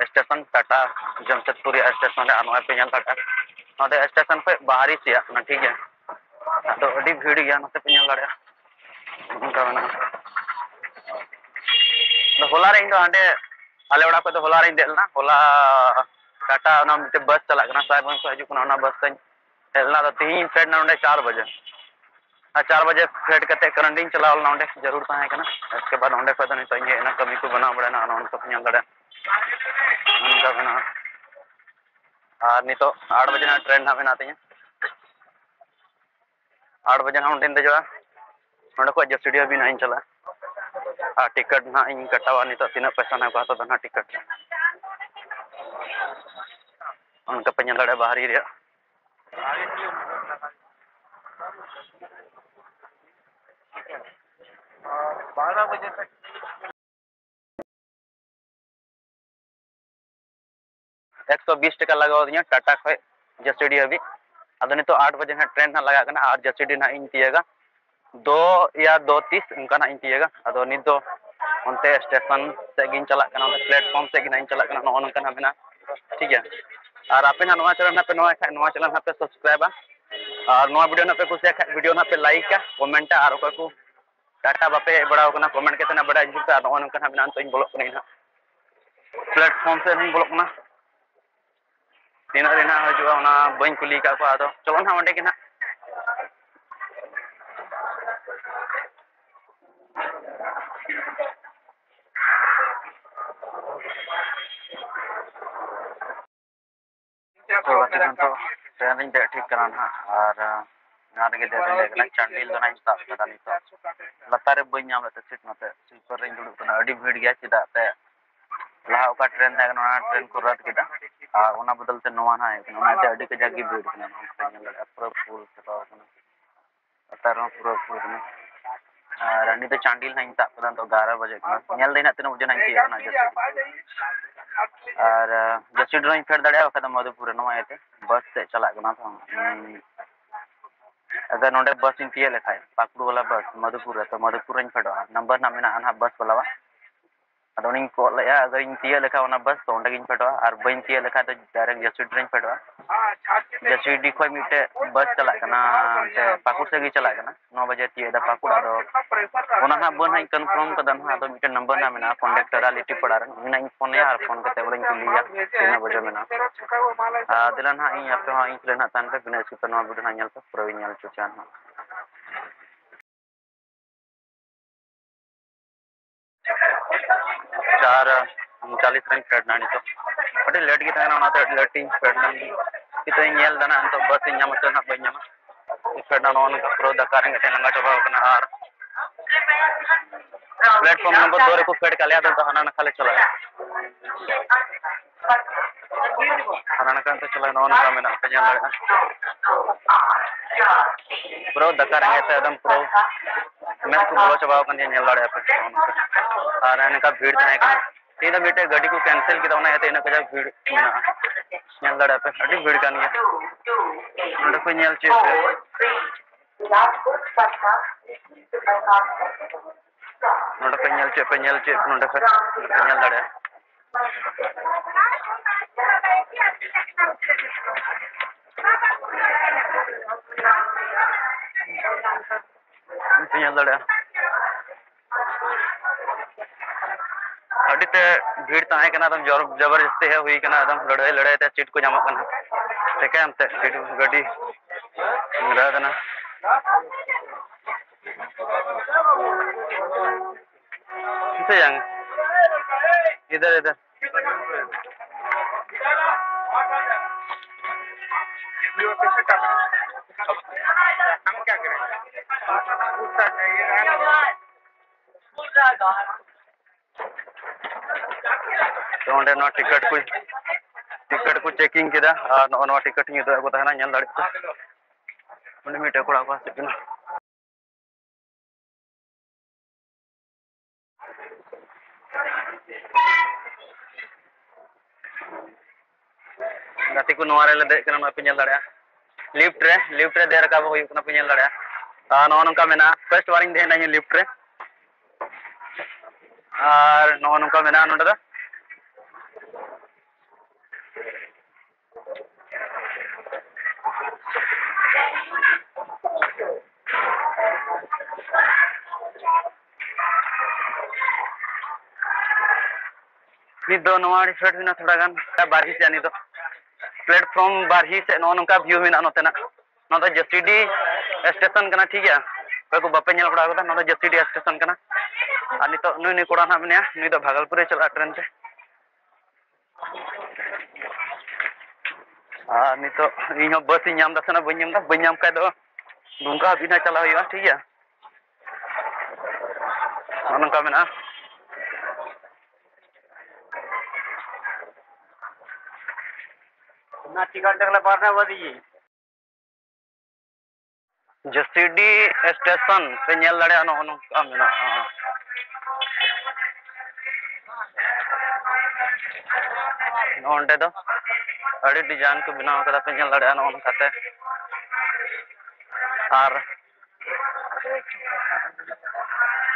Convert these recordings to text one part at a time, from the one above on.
station Tata Jamshedpur station रे पे ñel Tata नोडे station पे बाहरी से ठीक है तो अभी भीड़ गया नते पे ñel दाड़े उनका बना तो होला रे इन आंडे आले ओड़ा पे तो होला रे देलना होला टाटा ना मिटे बस चला गना साहेब को हजू ना बस तन देलना तो तीन फ्रेंड ना 4 बजे 4 बजे फेड करते करंडिंग चलावल ना जरूर ताहे कना इसके बाद ओंडे पे तो नहीं ना कमी को बना बड़ा ना उन सब ñel दाड़े उनका बना और नहीं तो 8 बजे ना ट्रेन ना बना तीन 8 बजे ना उन्हें देजवा नोडे को जसीडिया भी नहीं चला टिकट ना इन कटावा नहीं तो तीन पैसा ना को तो ना टिकट उनका पे ñel दाड़े बाहरी रे 12 बजे तक 120 टका लगाओ दिया टाटा खो जसीडी अभी अद नहीं तो 8 बजे ना ट्रेन ना लगा करना और जसीडी ना इन तीयेगा 2 या 2:30 उनका ना इन तीयेगा अदो नहीं तो उनते स्टेशन से गिन चला करना प्लेटफॉर्म से गिन चला करना नो उनका ना बिना ठीक है और आपे ना नवा चैनल ना पे सब्सक्राइब और नवा वीडियो ना पे कुछ वीडियो ना पे लाइक कमेंट और को टाटा बापे बड़ा करना कमेंट के ना बड़ा जुटा नो उनका ना बिना तो इन बोलो ना प्लेटफॉर्म से हम बोलो ना तीना दिन हजूआ बी कुली का चलो ना अंडे के ना तो ट्रेन ठीक करा ना और चांडिल लतारे बी सीट मत स्लीपर रे भीड़ गया चेदाते लहा ट्रेन ट्रेन को रद्द किया और बदलते नवा ना कजाक भीड़ पूरा फुल लतार पूरा फुल और नहीं तो चांडिल ना ताब तो 11 बजे तीन बजे और जसीडी फेर दाड़ा मधुपुर नवा बस से चला अगर नोडे बस इन तीय लेखा पाकुड़ वाला बस मधुपुर तो मधुपुर फेडा नंबर ना मेना बस वाला अदोनी कॉल अगर इन तीय लेखा बस तो अंडे फेडा और बी तीय लेखा तो डायरेक्ट जसीडी फेडा जसीडी खो मिटे बस चला पाकुड़ से चला 9 बजे तीय पाकुड़ बन कन्फर्म कदा मिटे नंबर ना मेना कंडक्टर लिटी पड़ा इन फोन और फोन करते बोले कुलिया 3 बजे मेना दिला ना इन आपे इन ना तान पे बिना इसके ना वीडियो ना पे पूरा ᱧᱮᱞ चुचान हां 4:39 रन फेडना नहीं तो अभी लेट की ना लेट फेडना की तो ᱧᱮल दाना तो बस ᱧᱟᱢ तो ना बई ᱧᱟᱢ फेडना नो का प्रो दकार रे लंगा चबा कना और प्लेटफॉर्म नंबर 2 रे को फेड काले तो हना ना खाले चला हना का चला नो का मेना पे ᱧᱮल दाड़ा प्रो दकार रे एकदम प्रो मैं को बोलो चबा कन ᱧᱮल दाड़ा पे और इनका भीड़ था तीन मिनट गाड़ी को कैंसिल किया ना इन कजा भीड़ मेना ᱧᱮल दाड़ा पे अभी भीड़ कान गया नोडे को ᱧᱮल चे नोडे पे ᱧᱮल चे नोडे पे ᱧᱮल दाड़ा ᱧᱮल दाड़ा अड़ीते भीड़ ताहे कना एकदम जबरदस्ती है हुई कना एकदम लड़ाई लड़ाई ते सीट को जामक कना सेकेंड ते सीट गाड़ी रहना किसे जाएंगे इधर इधर हम क्या करें तो अंडे ना टिकट को चेकिंग किया और नो टिकट नी दो तहना ᱧᱮल दाड़ी उन्हें मिटे कोड़ा को हसिकना गाती को नोवारे ले दे कना पे ᱧᱮल दाड़ा लिफ्ट रे दे रकाब हुई पे ñel दाड़ा नो नंका मेना फर्स्ट वारिंग दे ना लिफ्ट रे और नो नंका मेना नोडे दा नित दो नवा रिसर्ट बिना थोड़ा गान बारही से नित प्लेटफॉर्म बारही से नो नंका व्यू मेना नोतेना नो दा जसीडी स्टेशन कना ठीक है कोई को बापे ñel बड़ा होता नो दा जसीडी स्टेशन कना और नित नुई कोड़ा ना मेना नुई दो भागलपुर चला ट्रेन से नित इन बस इन दसना बम का दुमका बिना चला हुआ ठीक है नंका मेना ना टिकट देखले पारना बदी जसीडी स्टेशन पे ñel दाड़ा नो नंका मेना नोंडे दो अड़ी डिजाइन को बनाव कदा पे ñel दाड़ा नो नंकाते और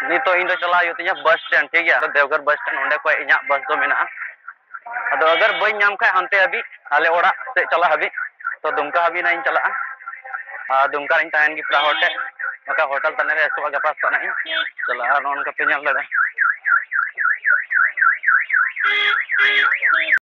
नितो इन चला बस स्टैंड ठीक है देवघर बस स्टैंड उन्हें को इन बस दो मेना अदो अगर बई नाम खाय हनते हबी आले ओड़ा से चला हबी तो दुमका हबी ना इन चला दुमका इन तहन की पूरा होटल मका होटल तने रे सुबह गपास तना इन चला नोन का पे ñel दाड़ा